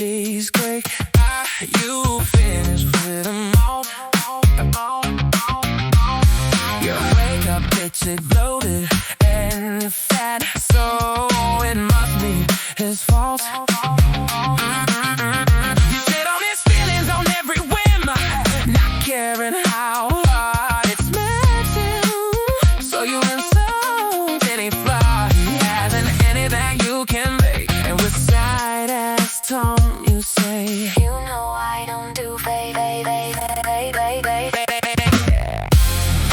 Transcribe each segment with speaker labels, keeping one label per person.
Speaker 1: Cheesecake, you finished with them all. Your makeup picture bloated and fat, so it must be his fault. You sit on his feelings on every whim, not caring how hard it smacks him. So you insult any flaw he has in anything you can make, and with side-ass tone you say,
Speaker 2: you know I don't do fake.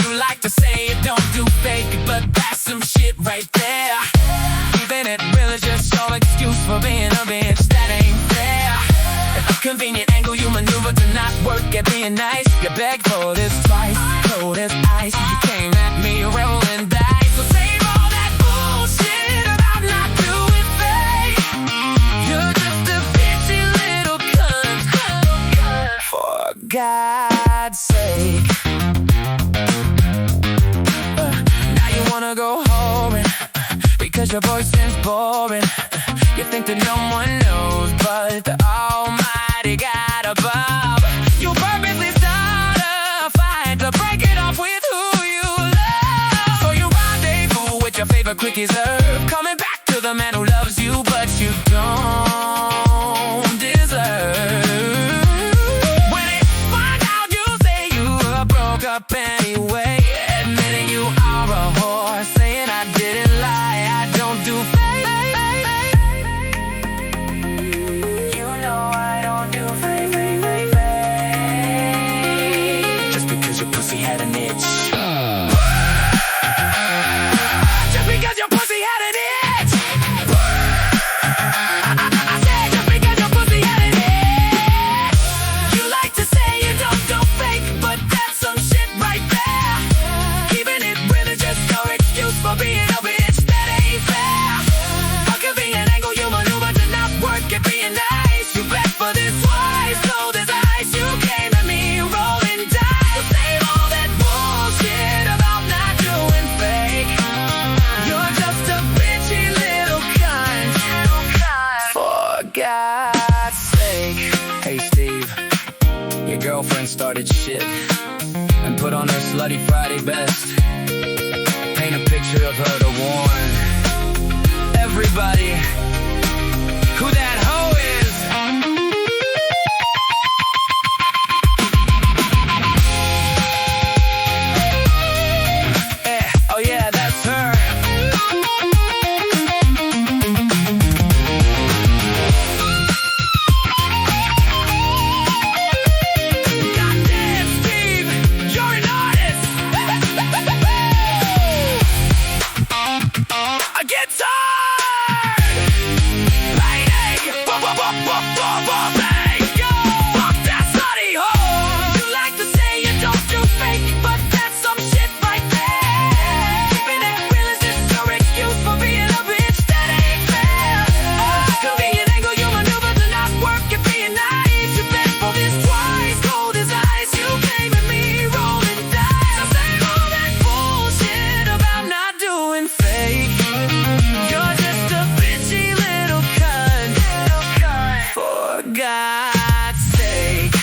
Speaker 1: You like to say you don't do fake, but that's some shit right there. Even it really just your excuse for being a bitch, that ain't fair. A convenient angle you maneuver to not work at being nice. You begged for this twice, cold as ice. You came at me rolling dice. So save all that bullshit about not doing fake. You're just a bitchy little cunt, for God's sake. Now you wanna go home because your voice is boring. You think that no one knows, but the Almighty God above. You purposely start a fight to break it off with who you love. So you rendezvous with your favorite quickies herb, coming back to the man who loves you, but you don't deserve. When they find out you say you broke up anyway, admitting you are a whore, saying I didn't lie, I don't do fake.
Speaker 2: You know I don't do fake.
Speaker 1: Just because your pussy had an itch. Just because your pussy had an itch. I said just because your pussy had an itch. You like to say you don't do fake, but that's some shit right there. Keeping it real is just your excuse for being a bitch, that ain't fair. A convenient angle you maneuver to not work at being nice. You begged for this twice, cold as ice. You came at me rolling dice. So save all that bullshit about not doing fake. You're just a bitchy little cunt, for God's sake. Hey Steve, your girlfriend started shit and put on her slutty Friday best. Paint a picture of her to warn everybody who that hoe is. Oh yeah, that's her. Goddamn, Steve, you're an artist. A guitar. Bang, bang, yo, fuck that slutty hoe. You like to say you don't do fake, but that's some shit right there. Keeping it real is just your excuse for being a bitch, that ain't fair. Convenient angle you maneuver to not work at being nice. You begged for this twice, cold as ice. You came at me rolling dice. So save all that bullshit about not doing fake. You're just a bitchy little cunt, for God's sake.